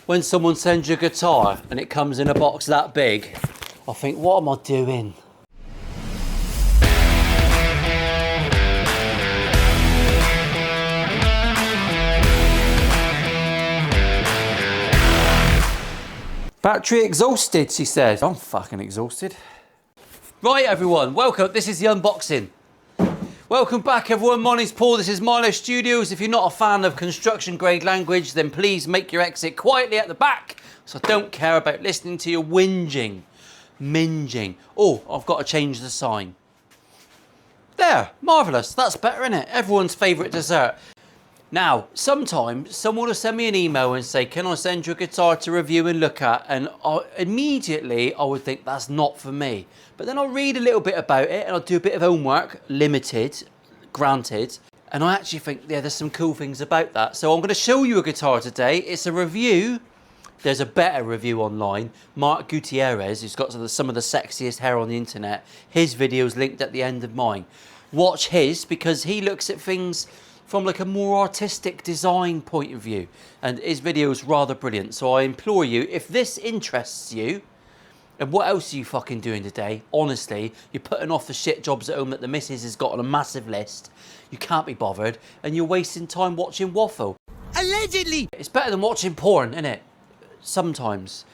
when someone sends you a guitar and it comes in a box that big, I think, what am I doing? Battery exhausted, she said. I'm fucking exhausted. Right, everyone, welcome. This is the unboxing. Welcome back, everyone. My name's Paul. This is Milehousestudios. If you're not a fan of construction grade language, then please make your exit quietly at the back. So I don't care about listening to your whinging, minging. Oh, I've got to change the sign. There, marvellous. That's better, isn't it? Everyone's favourite dessert. Now, sometimes someone will send me an email and say, can I send you a guitar to review and look at? And immediately I would think that's not for me. But then I'll read a little bit about it and I'll do a bit of homework, limited, granted. And I actually think, yeah, there's some cool things about that. So I'm going to show you a guitar today. It's a review. There's a better review online. Mark Gutierrez, who's got some of the sexiest hair on the internet. His video's linked at the end of mine. Watch his because he looks at things from like a more artistic design point of view. And his video is rather brilliant. So I implore you, if this interests you, and what else are you fucking doing today? Honestly, you're putting off the shit jobs at home that the missus has got on a massive list. You can't be bothered, and you're wasting time watching waffle. Allegedly! It's better than watching porn, isn't it? Sometimes.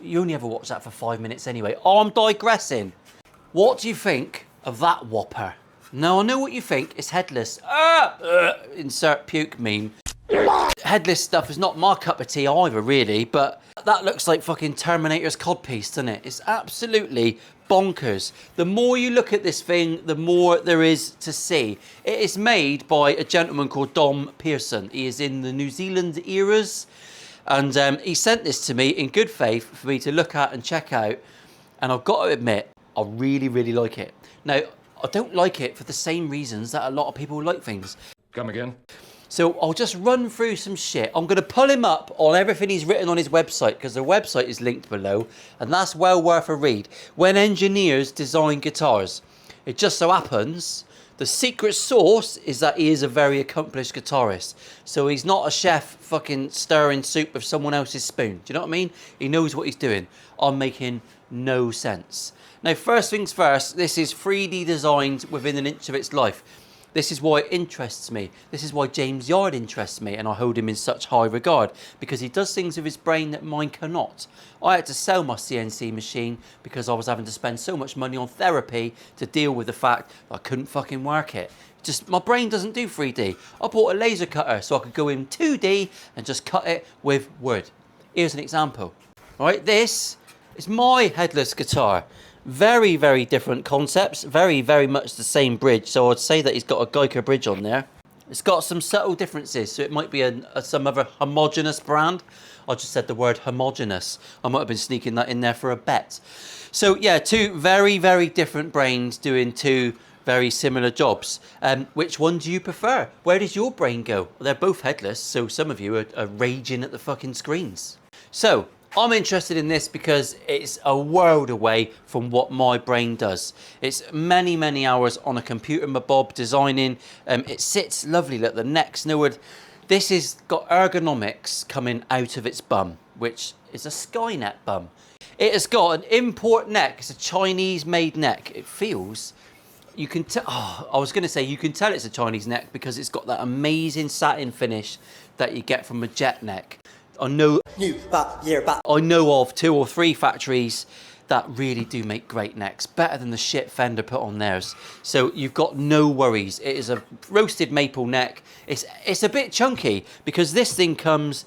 You only ever watch that for 5 minutes anyway. Oh, I'm digressing. What do you think of that whopper? Now, I know what you think. It's headless. Insert puke meme. Headless stuff is not my cup of tea either, really, but that looks like fucking Terminator's codpiece, doesn't it? It's absolutely bonkers. The more you look at this thing, the more there is to see. It is made by a gentleman called Dom Pearson. He is in the New Zealand eras, and he sent this to me in good faith for me to look at and check out, and I've got to admit, I really, really like it. Now, I don't like it for the same reasons that a lot of people like things. Come again? So I'll just run through some shit. I'm going to pull him up on everything he's written on his website because the website is linked below and that's well worth a read. When engineers design guitars, it just so happens the secret sauce is that he is a very accomplished guitarist. So he's not a chef fucking stirring soup with someone else's spoon. Do you know what I mean? He knows what he's doing. I'm making no sense. Now, first things first, this is 3D designed within an inch of its life. This is why it interests me. This is why James Yard interests me and I hold him in such high regard because he does things with his brain that mine cannot. I had to sell my CNC machine because I was having to spend so much money on therapy to deal with the fact that I couldn't fucking work it. Just, my brain doesn't do 3D. I bought a laser cutter so I could go in 2D and just cut it with wood. Here's an example. All right, this is my headless guitar. Very, very different concepts. Very, very much the same bridge. So I'd say that he's got a Geiger bridge on there. It's got some subtle differences. So it might be some other homogeneous brand. I just said the word homogeneous. I might have been sneaking that in there for a bet. So yeah, two very, very different brains doing two very similar jobs. Which one do you prefer? Where does your brain go? Well, they're both headless. So some of you are raging at the fucking screens. So I'm interested in this because it's a world away from what my brain does. It's many, many hours on a computer, my bob, designing. It sits lovely, look, the neck's nowhere. This has got ergonomics coming out of its bum, which is a Skynet bum. It has got an import neck. It's a Chinese-made neck. It feels, you can tell, I was going to say you can tell it's a Chinese neck because it's got that amazing satin finish that you get from a jet neck. I know of 2 or 3 factories that really do make great necks, better than the shit Fender put on theirs. So you've got no worries. It is a roasted maple neck. It's a bit chunky because this thing comes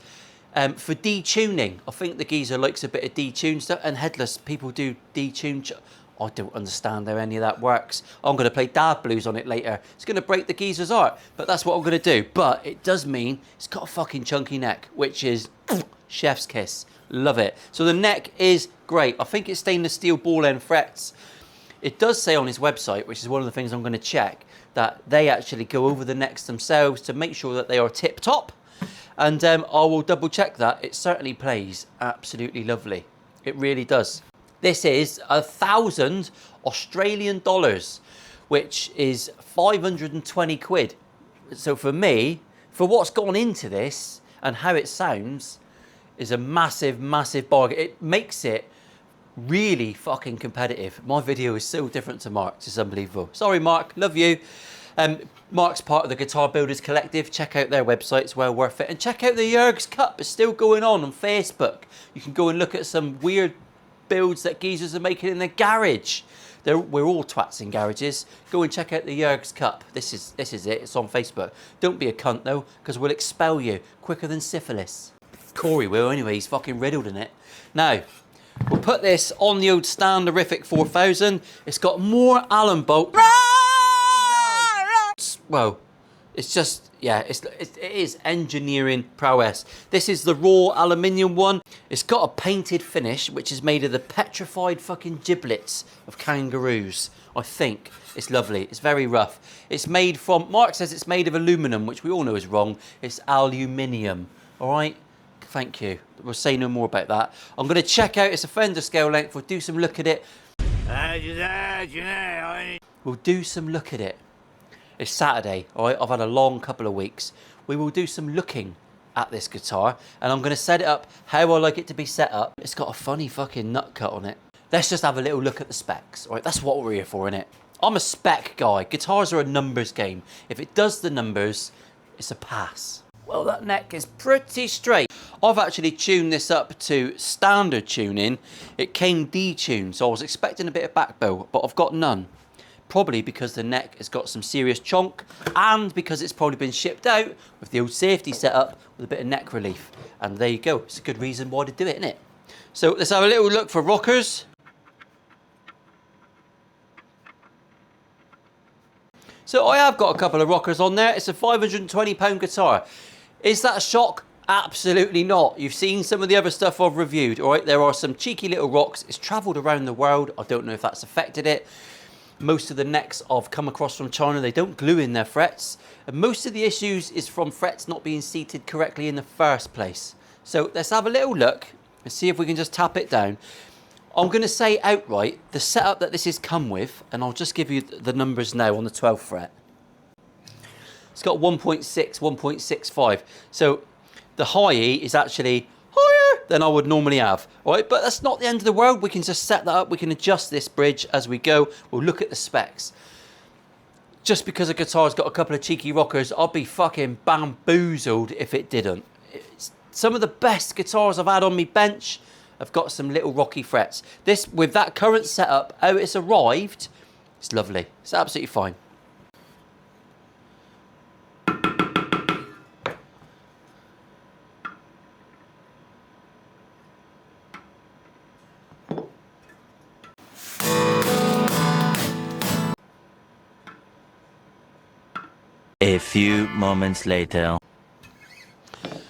for detuning. I think the geezer likes a bit of detune stuff, and headless people do detune. I don't understand how any of that works. I'm going to play dad blues on it later. It's going to break the geezer's heart, but that's what I'm going to do. But it does mean it's got a fucking chunky neck, which is chef's kiss. Love it. So the neck is great. I think it's stainless steel ball end frets. It does say on his website, which is one of the things I'm going to check, that they actually go over the necks themselves to make sure that they are tip top. And I will double check that. It certainly plays absolutely lovely. It really does. This is 1,000 Australian dollars, which is 520 quid. So for me, for what's gone into this and how it sounds, is a massive, massive bargain. It makes it really fucking competitive. My video is so different to Mark's. It's unbelievable. Sorry, Mark. Love you. Mark's part of the Guitar Builders Collective. Check out their website. It's well worth it. And check out the Jurg's Cup. It's still going on Facebook. You can go and look at some weird builds that geezers are making in their garage. We're all twats in garages. Go and check out the Jurg's Cup. This is it. It's on Facebook. Don't be a cunt though, because we'll expel you quicker than syphilis. Corey will anyway. He's fucking riddled in it. Now, we'll put this on the old Standerific 4000. It's got more Allen bolts. Well, it's just, yeah, it is engineering prowess. This is the raw aluminium one. It's got a painted finish, which is made of the petrified fucking giblets of kangaroos. I think it's lovely. It's very rough. It's made from, Mark says it's made of aluminum, which we all know is wrong. It's aluminium. All right. Thank you. We'll say no more about that. I'm going to check out its fender scale length. We'll do some look at it. We'll do some look at it. It's Saturday, all right? I've had a long couple of weeks. We will do some looking at this guitar, and I'm going to set it up how I like it to be set up. It's got a funny fucking nut cut on it. Let's just have a little look at the specs, all right? That's what we're here for, innit? I'm a spec guy. Guitars are a numbers game. If it does the numbers, it's a pass. Well, that neck is pretty straight. I've actually tuned this up to standard tuning. It came detuned, so I was expecting a bit of back bow, but I've got none. Probably because the neck has got some serious chonk, and because it's probably been shipped out with the old safety setup with a bit of neck relief. And there you go. It's a good reason why to do it, isn't it? So let's have a little look for rockers. So I have got a couple of rockers on there. It's a £520 guitar. Is that a shock? Absolutely not. You've seen some of the other stuff I've reviewed, all right? There are some cheeky little rocks. It's travelled around the world. I don't know if that's affected it. Most of the necks I've come across from China, they don't glue in their frets. And most of the issues is from frets not being seated correctly in the first place. So let's have a little look and see if we can just tap it down. I'm going to say outright the setup that this is come with, and I'll just give you the numbers now on the 12th fret. It's got 1.6, 1.65. So the high E is actually higher than I would normally have. All right, but that's not the end of the world. We can just set that up. We can adjust this bridge as we go. We'll look at the specs. Just because a guitar's got a couple of cheeky rockers, I'd be fucking bamboozled if it didn't. It's some of the best guitars I've had on my bench have got some little rocky frets. This, with that current setup, how it's arrived, it's lovely. It's absolutely fine. A few moments later.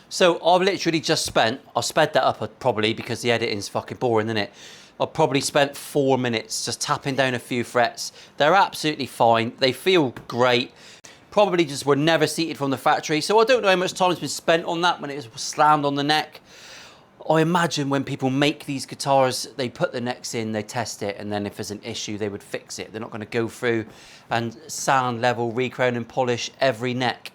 So I've literally just spent, I've sped that up probably because the editing's fucking boring, isn't it? I've probably spent 4 minutes just tapping down a few frets. They're absolutely fine. They feel great. Probably just were never seated from the factory. So I don't know how much time's been spent on that when it was slammed on the neck. I imagine when people make these guitars, they put the necks in, they test it, and then if there's an issue, they would fix it. They're not going to go through and sand, level, recrown and polish every neck.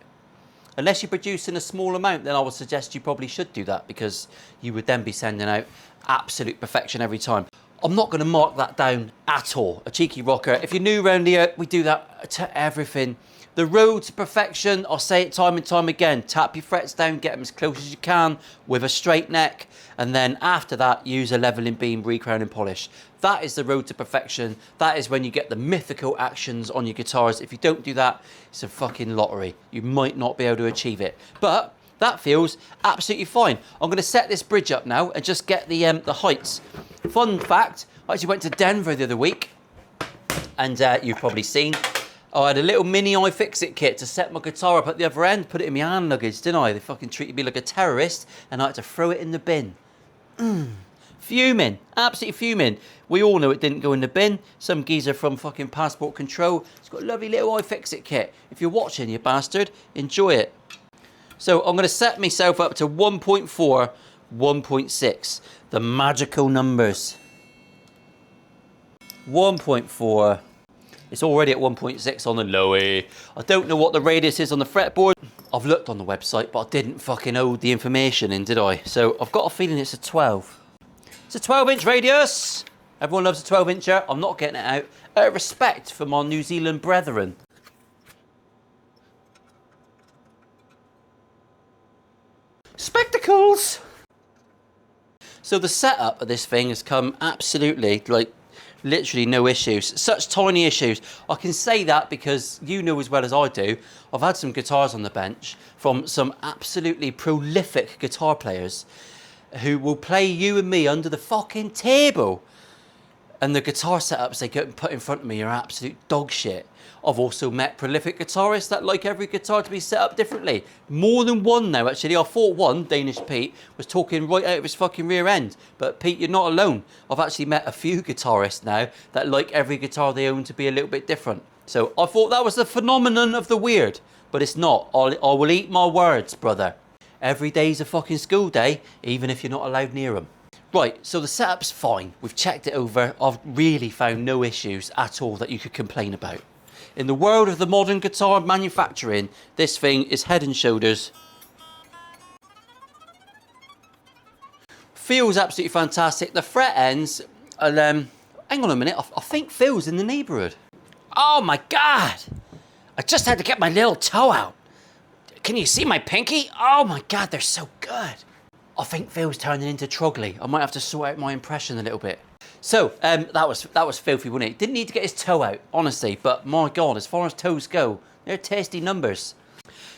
Unless you're producing a small amount, then I would suggest you probably should do that, because you would then be sending out absolute perfection every time. I'm not going to mark that down at all. A cheeky rocker. If you're new around here, we do that to everything. The road to perfection, I'll say it time and time again, tap your frets down, get them as close as you can with a straight neck, and then after that, use a leveling beam, recrown and polish. That is the road to perfection. That is when you get the mythical actions on your guitars. If you don't do that, it's a fucking lottery. You might not be able to achieve it. But that feels absolutely fine. I'm going to set this bridge up now and just get the heights. Fun fact, I actually went to Denver the other week, and you've probably seen, I had a little mini iFixit kit to set my guitar up at the other end, put it in my hand luggage, didn't I? They fucking treated me like a terrorist, and I had to throw it in the bin. Fuming, absolutely fuming. We all know it didn't go in the bin. Some geezer from fucking Passport Control. It's got a lovely little iFixit kit. If you're watching, you bastard, enjoy it. So I'm going to set myself up to 1.4, 1.6. The magical numbers. 1.4, It's already at 1.6 on the lowy. I don't know what the radius is on the fretboard. I've looked on the website, but I didn't fucking hold the information in, did I? So I've got a feeling it's a 12. It's a 12-inch radius. Everyone loves a 12-incher. I'm not getting it out. Out of respect for my New Zealand brethren. Spectacles! So the setup of this thing has come absolutely, like, literally no issues. Such tiny issues. I can say that because you know as well as I do, I've had some guitars on the bench from some absolutely prolific guitar players who will play you and me under the fucking table. And the guitar setups they get put in front of me are absolute dog shit. I've also met prolific guitarists that like every guitar to be set up differently. More than one now, actually. I thought one, Danish Pete, was talking right out of his fucking rear end. But Pete, you're not alone. I've actually met a few guitarists now that like every guitar they own to be a little bit different. So I thought that was the phenomenon of the weird. But it's not. I will eat my words, brother. Every day's a fucking school day, even if you're not allowed near them. Right, so the setup's fine. We've checked it over. I've really found no issues at all that you could complain about. In the world of the modern guitar manufacturing, this thing is head and shoulders. Feels absolutely fantastic. The fret ends, hang on a minute, I think Phil's in the neighbourhood. Oh my God! I just had to get my little toe out. Can you see my pinky? Oh my God, they're so good. I think Phil's turning into Trogley. I might have to sort out my impression a little bit. So, that was filthy, wasn't it? Didn't need to get his toe out, honestly. But my God, as far as toes go, they're tasty numbers.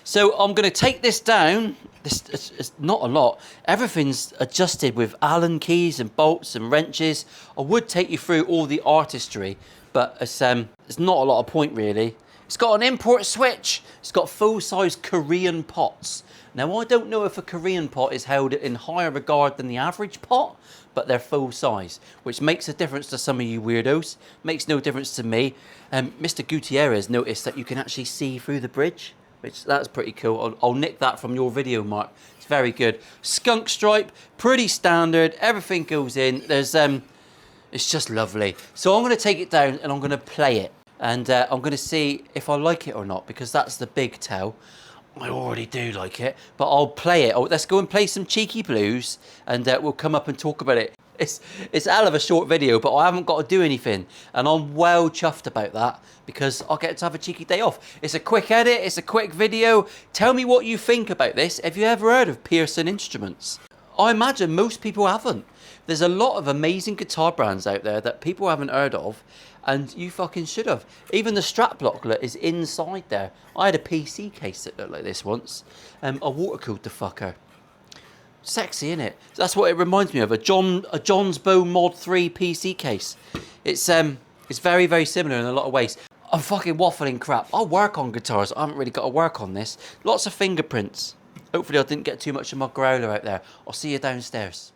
So I'm going to take this down. It's not a lot. Everything's adjusted with Allen keys and bolts and wrenches. I would take you through all the artistry, but it's not a lot of point really. It's got an import switch. It's got full-size Korean pots. Now, I don't know if a Korean pot is held in higher regard than the average pot, but they're full size, which makes a difference to some of you weirdos. Makes no difference to me. Mr. Gutierrez noticed that you can actually see through the bridge, which that's pretty cool. I'll nick that from your video, Mark. It's very good. Skunk stripe, pretty standard. Everything goes in. There's it's just lovely. So I'm going to take it down and I'm going to play it, and I'm going to see if I like it or not, because that's the big tell. I already do like it, but I'll play it. Oh, let's go and play some cheeky blues, and we'll come up and talk about it. It's a hell of a short video, but I haven't got to do anything, and I'm well chuffed about that because I'll get to have a cheeky day off. It's a quick edit, it's a quick video. Tell me what you think about this. Have you ever heard of Pearson Instruments? I imagine most people haven't. There's a lot of amazing guitar brands out there that people haven't heard of, and you fucking should have. Even the strap blocklet is inside there. I had a PC case that looked like this once. I water-cooled the fucker. Sexy, innit? That's what it reminds me of. A John's Bow Mod 3 PC case. It's very, very similar in a lot of ways. I'm fucking waffling crap. I'll work on guitars. I haven't really got to work on this. Lots of fingerprints. Hopefully I didn't get too much of my growler out there. I'll see you downstairs.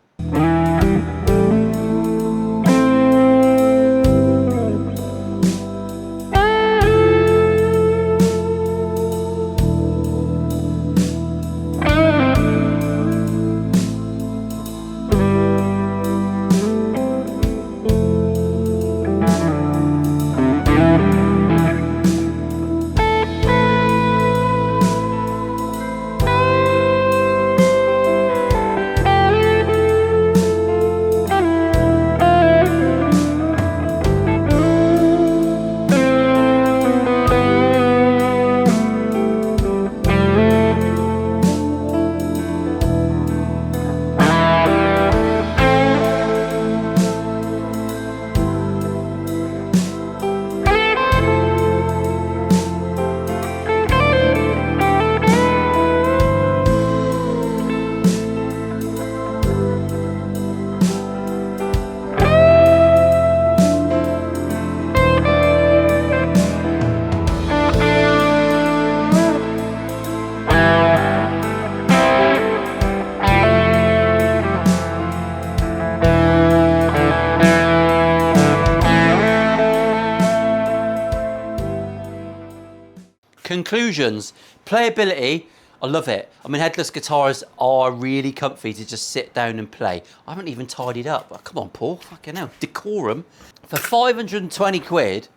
Conclusions. Playability, I love it. I mean, headless guitars are really comfy to just sit down and play. I haven't even tidied up. Oh, come on, Paul. Fucking hell. Decorum. For 520 quid,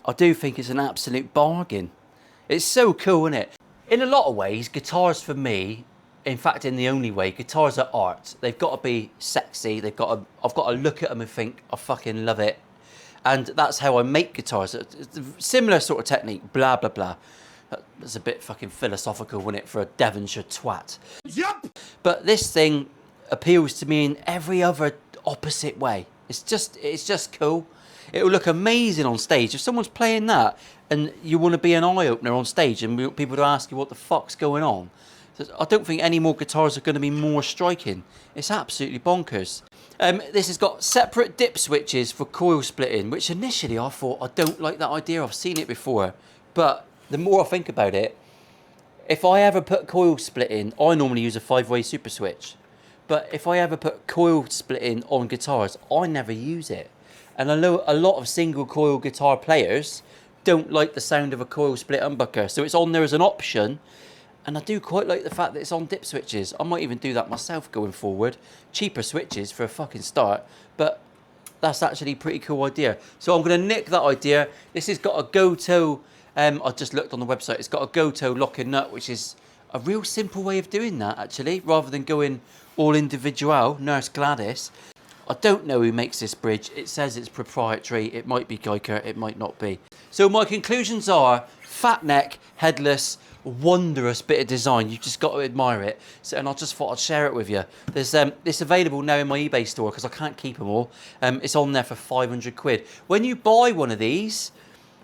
I do think it's an absolute bargain. It's so cool, isn't it? In a lot of ways, guitars for me, in fact, in the only way, guitars are art. They've got to be sexy. I've got to look at them and think, I fucking love it. And that's how I make guitars. It's a similar sort of technique, blah, blah, blah. That's a bit fucking philosophical, wasn't it, for a Devonshire twat? Yep. But this thing appeals to me in every other opposite way. It's just cool. It will look amazing on stage. If someone's playing that and you want to be an eye-opener on stage and people to ask you what the fuck's going on, I don't think any more guitars are going to be more striking. It's absolutely bonkers. This has got separate dip switches for coil splitting, which initially I thought, I don't like that idea. I've seen it before. But the more I think about it, if I ever put coil splitting, I normally use a 5-way super switch. But if I ever put coil splitting on guitars, I never use it. And I know a lot of single coil guitar players don't like the sound of a coil split humbucker. So it's on there as an option. And I do quite like the fact that it's on dip switches. I might even do that myself going forward. Cheaper switches for a fucking start. But that's actually a pretty cool idea. So I'm going to nick that idea. This has got a go-to. I just looked on the website. It's got a go-to lock and nut, which is a real simple way of doing that, actually. Rather than going all individual, Nurse Gladys. I don't know who makes this bridge. It says it's proprietary. It might be Geiger. It might not be. So my conclusions are fat neck, headless, wondrous bit of design. You've just got to admire it. So, and I just thought I'd share it with you. There's it's available now in my eBay store because I can't keep them all. It's on there for 500 quid. When you buy one of these,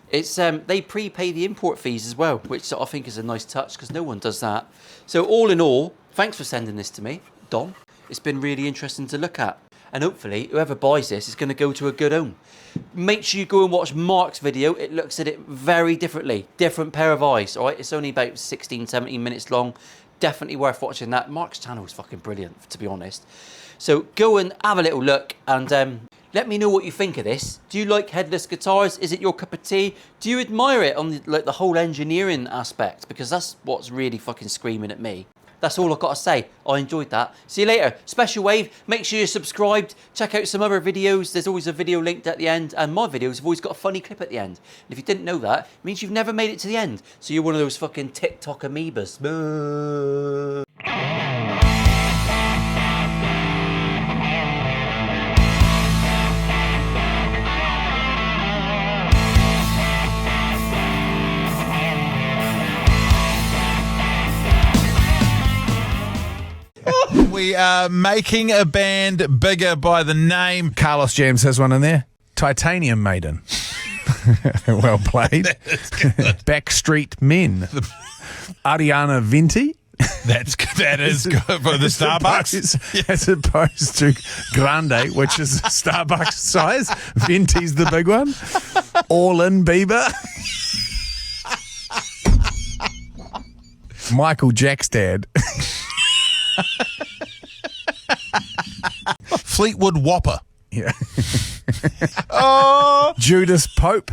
it's they prepay the import fees as well, which I think is a nice touch because no one does that. So all in all, thanks for sending this to me, Dom. It's been really interesting to look at. And hopefully, whoever buys this is going to go to a good home. Make sure you go and watch Mark's video. It looks at it very differently. Different pair of eyes, all right? It's only about 16, 17 minutes long. Definitely worth watching that. Mark's channel is fucking brilliant, to be honest. So go and have a little look and let me know what you think of this. Do you like headless guitars? Is it your cup of tea? Do you admire it on the whole engineering aspect? Because that's what's really fucking screaming at me. That's all I've got to say. I enjoyed that. See you later. Special Wave. Make sure you're subscribed. Check out some other videos. There's always a video linked at the end. And my videos have always got a funny clip at the end. And if you didn't know that, it means you've never made it to the end. So you're one of those fucking TikTok amoebas. We are making a band bigger by the name. Carlos Jams has one in there. Titanium Maiden. Well played. Backstreet Men. Ariana Venti. That is good for the Starbucks. As opposed to Grande, which is Starbucks size. Venti's the big one. All in Bieber. Michael Jackstad. Fleetwood Whopper. Yeah. Oh, Judas Pope.